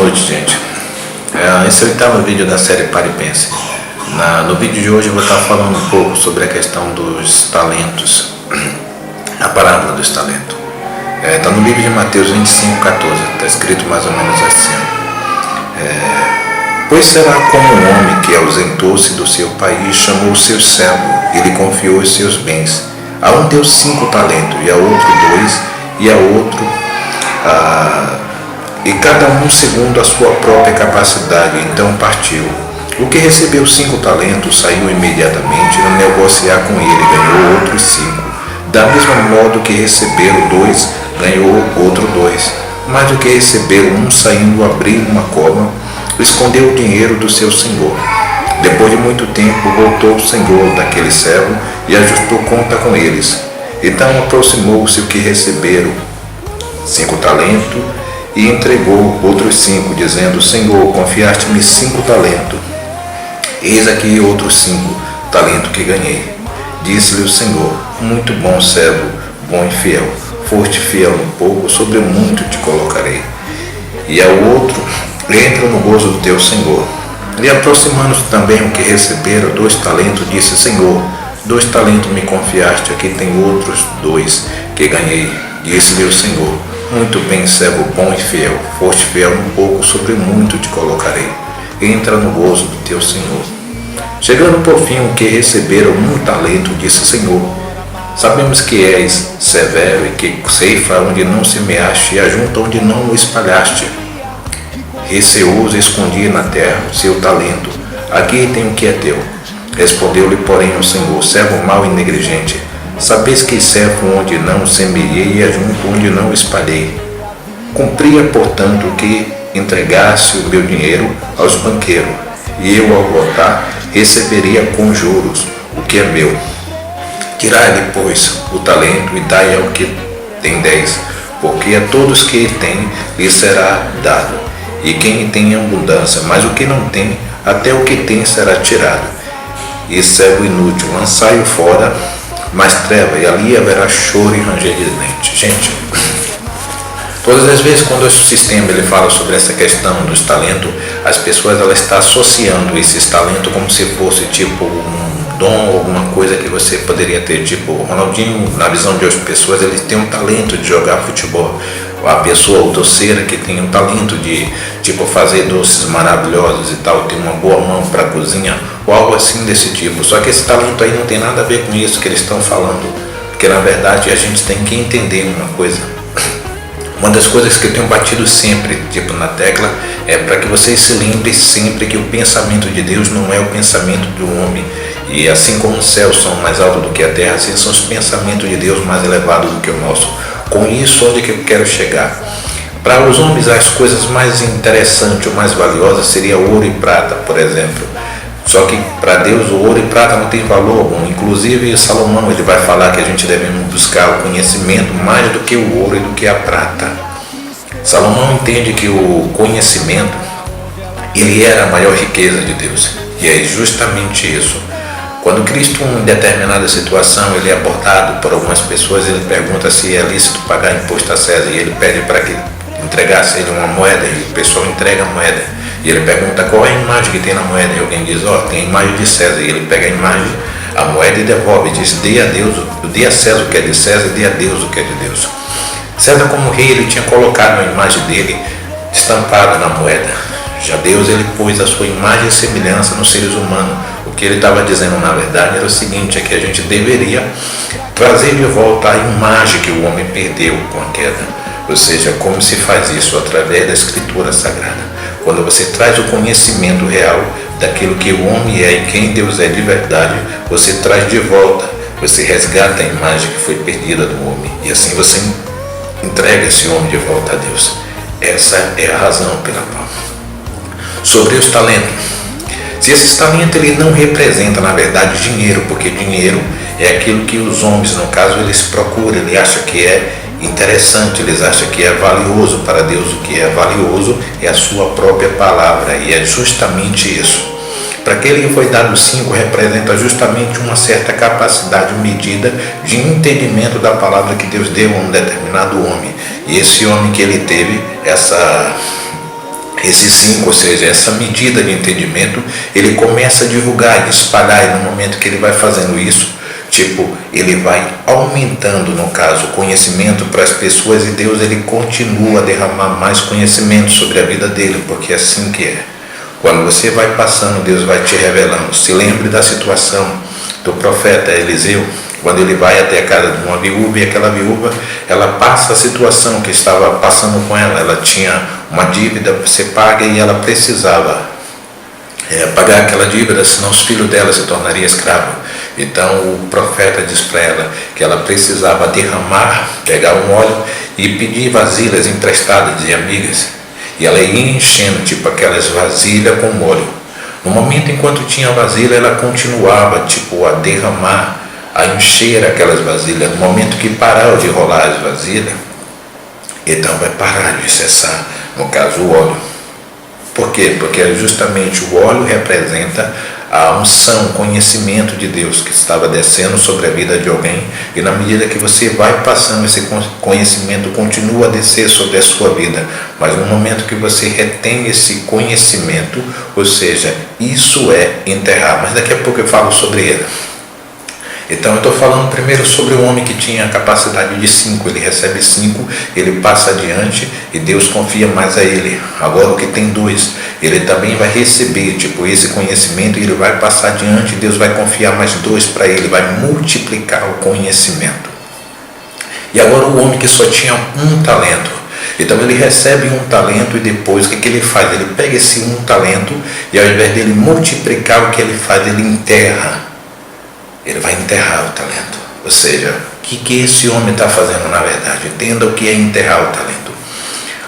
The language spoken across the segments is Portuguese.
noite, gente. Esse é o oitavo vídeo da série Pare e Pense. No vídeo de hoje eu vou estar falando um pouco sobre a questão dos talentos, a parábola dos talentos. Está no livro de Mateus 25:14, está escrito mais ou menos assim. Pois será como um homem que ausentou-se do seu país, chamou o seu servo e lhe confiou os seus bens. A um deu 5 talentos, e a outro 2, e a outro e cada um segundo a sua própria capacidade. Então partiu. O que recebeu 5 talentos saiu imediatamente a negociar com ele, ganhou outros 5. Da mesma modo que receberam 2, ganhou outro 2. Mas o que receberam 1, saindo, abriu uma cova, escondeu o dinheiro do seu senhor. Depois de muito tempo voltou o senhor daquele servo e ajustou conta com eles. Então aproximou-se o que receberam 5 talentos e entregou outros 5, dizendo: Senhor, confiaste-me 5 talentos. Eis aqui outros 5 talentos que ganhei. Disse-lhe o Senhor: muito bom servo, bom e fiel. Foste fiel no pouco, sobre o muito te colocarei. E ao outro: entra no gozo do teu Senhor. E aproximando-se também o que receberam 2 talentos, disse: Senhor, 2 talentos me confiaste, aqui tem outros 2 que ganhei. Disse-lhe o Senhor: muito bem, servo bom e fiel. Foste fiel no pouco, sobre muito te colocarei. Entra no gozo do teu Senhor. Chegando por fim o que receberam 1 talento, disse: Senhor, sabemos que és severo e que ceifa onde não semeaste e ajunta onde não o espalhaste. Receoso escondi na terra o seu talento. Aqui tem o que é teu. Respondeu-lhe, porém, o Senhor: servo mau e negligente. Sabeis que servo onde não semeei e ajunto onde não espalhei. Cumpria, portanto, que entregasse o meu dinheiro aos banqueiros, e eu, ao voltar, receberia com juros o que é meu. Tirai-lhe, pois, o talento e dai ao que tem 10, porque a todos que têm lhe será dado, e quem tem abundância, mas o que não tem, até o que tem será tirado. E servo inútil, lançai-o fora, mais treva, e ali haverá choro e ranger de dentes. Gente, todas as vezes quando o sistema ele fala sobre essa questão dos talentos, as pessoas elas estão associando esses talentos como se fosse tipo um dom, alguma coisa que você poderia ter. Tipo, o Ronaldinho, na visão de outras pessoas, ele tem um talento de jogar futebol. A pessoa, o doceira, que tem um talento de tipo fazer doces maravilhosos e tal, tem uma boa mão para a cozinha, ou algo assim desse tipo. Só que esse talento aí não tem nada a ver com isso que eles estão falando, porque na verdade a gente tem que entender uma coisa. Uma das coisas que eu tenho batido sempre, tipo na tecla, é para que vocês se lembrem sempre que o pensamento de Deus não é o pensamento do homem. E assim como os céus são mais altos do que a terra, assim são os pensamentos de Deus mais elevados do que o nosso. Com isso, onde que eu quero chegar? Para os homens, as coisas mais interessantes ou mais valiosas seria ouro e prata, por exemplo. Só que para Deus o ouro e prata não tem valor algum. Inclusive Salomão ele vai falar que a gente deve buscar o conhecimento mais do que o ouro e do que a prata. Salomão entende que o conhecimento ele era a maior riqueza de Deus. E é justamente isso. Quando Cristo, em determinada situação, ele é abordado por algumas pessoas, ele pergunta se é lícito pagar imposto a César, e ele pede para que entregasse ele uma moeda, e o pessoal entrega a moeda, e ele pergunta qual é a imagem que tem na moeda, e alguém diz: tem a imagem de César, e ele pega a imagem, a moeda e devolve, e diz: dê a Deus, dê a César o que é de César, e dê a Deus o que é de Deus. César, como rei, ele tinha colocado a imagem dele estampada na moeda. Já Deus ele pôs a sua imagem e semelhança nos seres humanos. O que ele estava dizendo na verdade era o seguinte, é que a gente deveria trazer de volta a imagem que o homem perdeu com a queda. Ou seja, como se faz isso? Através da Escritura Sagrada. Quando você traz o conhecimento real daquilo que o homem é e quem Deus é de verdade, você traz de volta, você resgata a imagem que foi perdida do homem. E assim você entrega esse homem de volta a Deus. Essa é a razão pela qual. Sobre os talentos. Se esses talentos ele não representa na verdade dinheiro, porque dinheiro é aquilo que os homens, no caso, eles procuram, eles acham que é interessante, eles acham que é valioso para Deus. O que é valioso é a sua própria palavra, e é justamente isso. Para aquele que foi dado 5 representa justamente uma certa capacidade, medida de entendimento da palavra que Deus deu a um determinado homem. E esse homem que ele teve Esses 5, ou seja, essa medida de entendimento, ele começa a divulgar e espalhar, e no momento que ele vai fazendo isso, ele vai aumentando, no caso, o conhecimento para as pessoas, e Deus ele continua a derramar mais conhecimento sobre a vida dele, porque é assim que é. Quando você vai passando, Deus vai te revelando. Se lembre da situação do profeta Eliseu, quando ele vai até a casa de uma viúva, e aquela viúva, ela passa a situação que estava passando com ela. Ela tinha uma dívida para ser paga e ela precisava pagar aquela dívida, senão os filhos dela se tornariam escravos. Então o profeta diz para ela que ela precisava derramar, pegar um óleo e pedir vasilhas emprestadas de amigas. E ela ia enchendo aquelas vasilhas com óleo. No momento enquanto tinha vasilha, ela continuava a derramar, a encher aquelas vasilhas. No momento que parar de rolar as vasilhas, então vai parar de cessar, no caso o óleo. Por quê? Porque justamente o óleo representa a unção, o conhecimento de Deus que estava descendo sobre a vida de alguém, e na medida que você vai passando, esse conhecimento continua a descer sobre a sua vida, mas no momento que você retém esse conhecimento, ou seja, isso é enterrar. Mas daqui a pouco eu falo sobre ele. Então eu estou falando primeiro sobre o homem que tinha a capacidade de 5, ele recebe 5, ele passa adiante e Deus confia mais a ele. Agora o que tem 2, ele também vai receber esse conhecimento e ele vai passar adiante, Deus vai confiar mais 2 para ele, vai multiplicar o conhecimento. E agora o homem que só tinha 1 talento, então ele recebe 1 talento e depois o que ele faz? Ele pega esse 1 talento e ao invés dele multiplicar, o que ele faz? Ele enterra. Ele vai enterrar o talento. Ou seja, o que esse homem está fazendo na verdade? Entenda o que é enterrar o talento.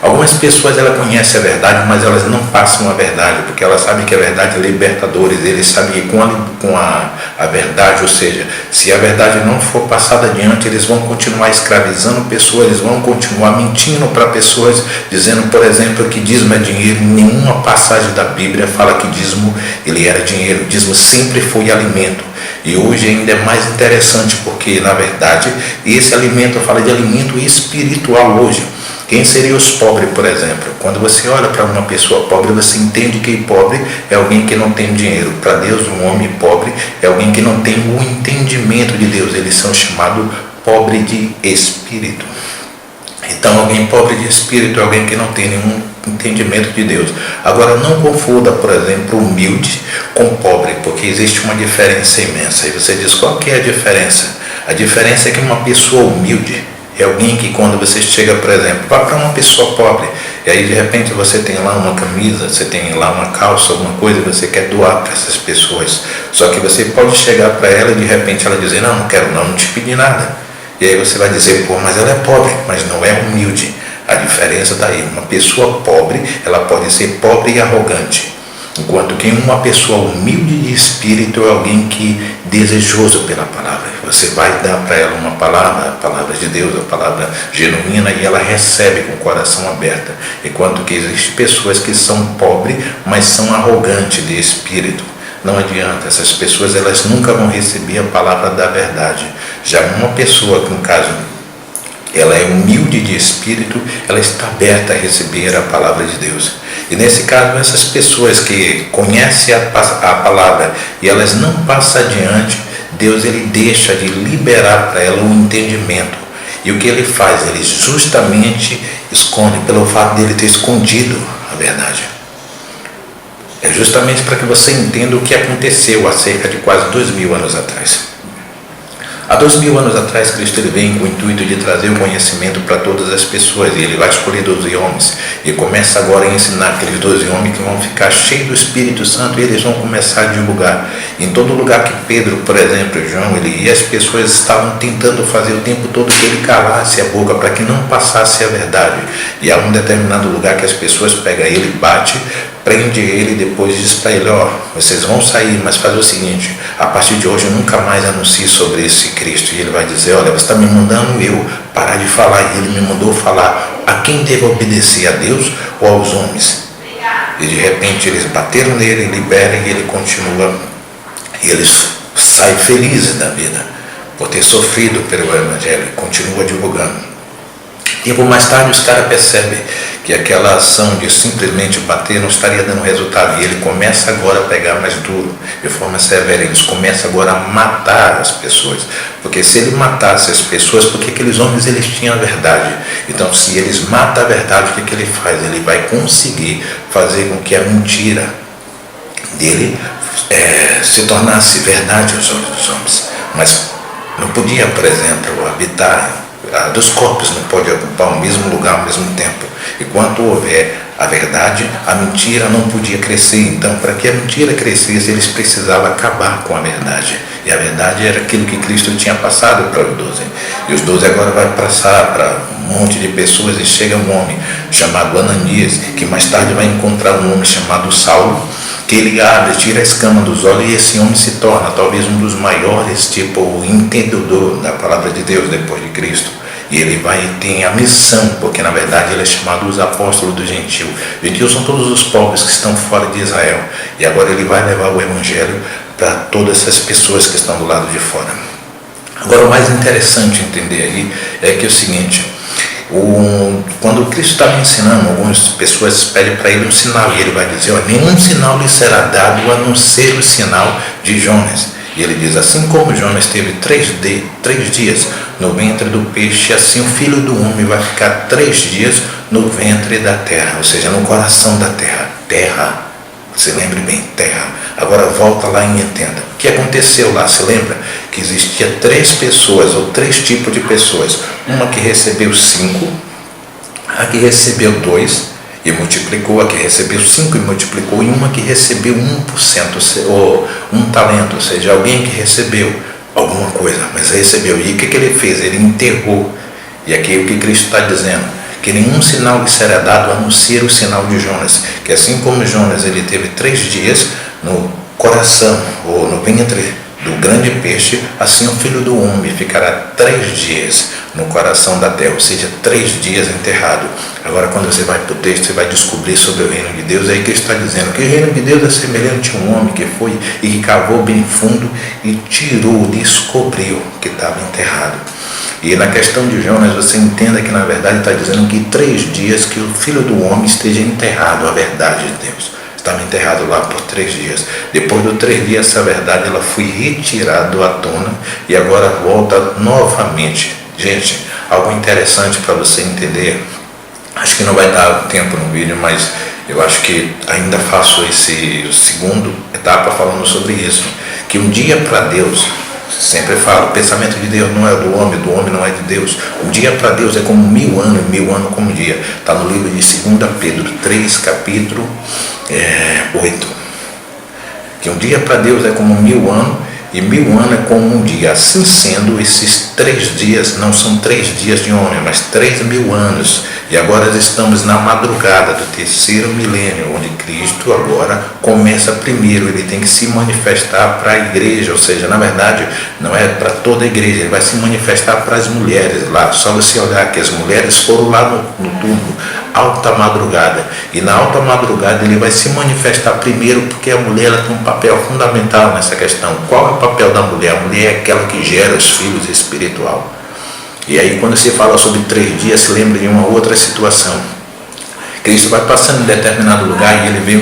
Algumas pessoas conhecem a verdade, mas elas não passam a verdade, porque elas sabem que a verdade é libertadora. Eles sabem que com a verdade, ou seja, se a verdade não for passada adiante, eles vão continuar escravizando pessoas, eles vão continuar mentindo para pessoas, dizendo, por exemplo, que dízimo é dinheiro. Em nenhuma passagem da Bíblia fala que dízimo ele era dinheiro. Dízimo sempre foi alimento. E hoje ainda é mais interessante, porque na verdade esse alimento, fala de alimento espiritual hoje. Quem seriam os pobres, por exemplo? Quando você olha para uma pessoa pobre, você entende que pobre é alguém que não tem dinheiro. Para Deus, um homem pobre é alguém que não tem o entendimento de Deus. Eles são chamados pobre de espírito. Então alguém pobre de espírito é alguém que não tem nenhum entendimento de Deus. Agora não confunda, por exemplo, humilde com pobre, porque existe uma diferença imensa. E você diz, qual que é a diferença? A diferença é que uma pessoa humilde é alguém que quando você chega, por exemplo, vá para uma pessoa pobre, e aí de repente você tem lá uma camisa, você tem lá uma calça, alguma coisa, e você quer doar para essas pessoas. Só que você pode chegar para ela e de repente ela dizer, não quero não te pedi nada. E aí você vai dizer, mas ela é pobre, mas não é humilde. A diferença está aí. Uma pessoa pobre, ela pode ser pobre e arrogante. Enquanto que uma pessoa humilde de espírito é alguém que desejoso pela palavra. Você vai dar para ela uma palavra, a palavra de Deus, a palavra genuína, e ela recebe com o coração aberto. Enquanto que existem pessoas que são pobres, mas são arrogantes de espírito. Não adianta, essas pessoas elas nunca vão receber a palavra da verdade. Já uma pessoa que, no caso, ela é humilde de espírito, ela está aberta a receber a palavra de Deus. E nesse caso, essas pessoas que conhecem a palavra e elas não passam adiante, Deus ele deixa de liberar para ela o entendimento. E o que ele faz? Ele justamente esconde, pelo fato dele ter escondido a verdade. É justamente para que você entenda o que aconteceu há cerca de quase 2000 anos atrás. Há 2000 anos atrás, Cristo ele vem com o intuito de trazer o conhecimento para todas as pessoas, e ele vai escolher 12 homens, e começa agora a ensinar aqueles 12 homens que vão ficar cheios do Espírito Santo, e eles vão começar a divulgar. Em todo lugar que Pedro, por exemplo, João, ele ia, as pessoas estavam tentando fazer o tempo todo que ele calasse a boca, para que não passasse a verdade. E há um determinado lugar que as pessoas pegam ele, bate, prende ele e depois diz para ele, vocês vão sair, mas faz o seguinte, a partir de hoje eu nunca mais anuncie sobre esse Cristo. E ele vai dizer, você está me mandando eu parar de falar, e ele me mandou falar a quem devo obedecer, a Deus ou aos homens? E de repente eles bateram nele, liberam, e ele continua, e eles saem felizes da vida, por ter sofrido pelo Evangelho, continua divulgando. Tempo mais tarde os caras percebem que aquela ação de simplesmente bater não estaria dando resultado, e ele começa agora a pegar mais duro, de forma severa. Eles começam agora a matar as pessoas, porque se ele matasse as pessoas, porque aqueles homens eles tinham a verdade. Então, se eles matam a verdade, o que ele faz? Ele vai conseguir fazer com que a mentira dele se tornasse verdade aos olhos dos homens. Mas não podia, por exemplo, habitar, dos corpos não pode ocupar o mesmo lugar ao mesmo tempo. Enquanto houver a verdade, a mentira não podia crescer. Então, para que a mentira crescesse, eles precisavam acabar com a verdade. E a verdade era aquilo que Cristo tinha passado para os 12. E os 12 agora vai passar para um monte de pessoas, e chega um homem chamado Ananias, que mais tarde vai encontrar um homem chamado Saulo, que ele abre, tira a escama dos olhos, e esse homem se torna talvez um dos maiores, tipo, entendedor da palavra de Deus depois de Cristo. E ele tem a missão, porque na verdade ele é chamado os apóstolos do gentil. Gentios são todos os povos que estão fora de Israel. E agora ele vai levar o evangelho para todas essas pessoas que estão do lado de fora. Agora, o mais interessante entender aí é que é o seguinte: quando Cristo estava ensinando, algumas pessoas pedem para ele um sinal, e ele vai dizer: nenhum sinal lhe será dado a não ser o sinal de Jonas. E ele diz: assim como Jonas teve 3 dias no ventre do peixe, assim o Filho do Homem vai ficar 3 dias no ventre da terra, ou seja, no coração da terra. Terra, se lembre bem, terra. Agora volta lá e entenda. O que aconteceu lá? Se lembra que existia 3 pessoas, ou 3 tipos de pessoas. Uma que recebeu 5, a que recebeu 2 e multiplicou, a que recebeu 5 e multiplicou, e uma que recebeu 1%, ou 1 talento, ou seja, alguém que recebeu alguma coisa, mas recebeu. E o que ele fez? Ele enterrou. E aqui o que Cristo está dizendo: que nenhum sinal lhe será dado a não ser o sinal de Jonas. Que assim como Jonas ele teve 3 dias no coração, ou no ventre do grande peixe, assim o Filho do Homem ficará 3 dias no coração da terra, ou seja, 3 dias enterrado. Agora, quando você vai para o texto, você vai descobrir sobre o reino de Deus. Aí que está dizendo que o reino de Deus é semelhante a um homem que foi e que cavou bem fundo e tirou, descobriu que estava enterrado. E na questão de Jonas, você entenda que na verdade está dizendo que 3 dias que o Filho do Homem esteja enterrado, a verdade de Deus. Estava enterrado lá por 3 dias. Depois dos 3 dias, essa verdade ela foi retirada à tona e agora volta novamente. Gente, algo interessante para você entender. Acho que não vai dar tempo no vídeo, mas eu acho que ainda faço esse segundo etapa falando sobre isso. Que um dia para Deus, sempre falo, o pensamento de Deus não é do homem não é de Deus. Um dia para Deus é como 1000 anos, 1000 anos como um dia. Está no livro de 2 Pedro 3, capítulo 8. Que um dia para Deus é como 1000 anos, e 1000 anos é como um dia. Assim sendo, esses 3 dias não são 3 dias de homem, mas 3.000 anos. E agora estamos na madrugada do 3º milênio, onde Cristo agora começa primeiro. Ele tem que se manifestar para a igreja, ou seja, na verdade não é para toda a igreja, ele vai se manifestar para as mulheres lá. Só você olhar que as mulheres foram lá no túmulo, alta madrugada, e na alta madrugada ele vai se manifestar primeiro, porque a mulher ela tem um papel fundamental nessa questão. Qual é o papel da mulher? A mulher é aquela que gera os filhos espiritual. E aí quando se fala sobre 3 dias, se lembra de uma outra situação. Cristo vai passando em determinado lugar e ele vê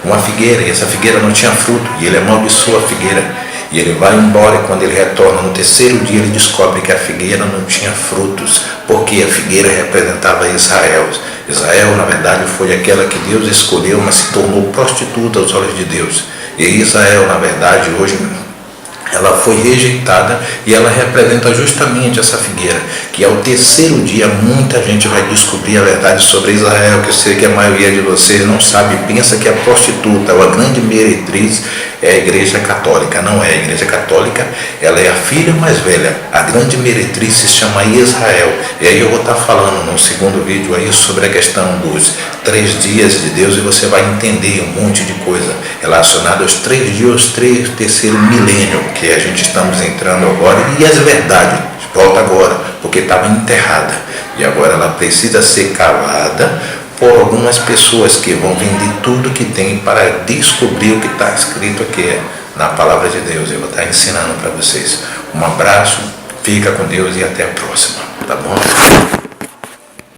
uma figueira, e essa figueira não tinha fruto, e ele amaldiçoa a figueira. E ele vai embora, e quando ele retorna no 3º dia, ele descobre que a figueira não tinha frutos, porque a figueira representava Israel. Israel, na verdade, foi aquela que Deus escolheu, mas se tornou prostituta aos olhos de Deus. E Israel, na verdade, hoje ela foi rejeitada, e ela representa justamente essa figueira, que ao 3º dia muita gente vai descobrir a verdade sobre Israel, que eu sei que a maioria de vocês não sabe e pensa que a prostituta, ou a grande meretriz, é a Igreja Católica. Não é. A Igreja Católica, ela é a filha mais velha. A grande meretriz se chama Israel. E aí eu vou estar falando no segundo vídeo aí sobre a questão dos 3 dias de Deus, e você vai entender um monte de coisa relacionada aos 3 dias, 3º milênio, que a gente estamos entrando agora, e as verdades, volta agora, porque estava enterrada, e agora ela precisa ser cavada por algumas pessoas que vão vender tudo que tem para descobrir o que está escrito aqui na palavra de Deus. Eu vou estar ensinando para vocês. Um abraço, fica com Deus e até a próxima, tá bom?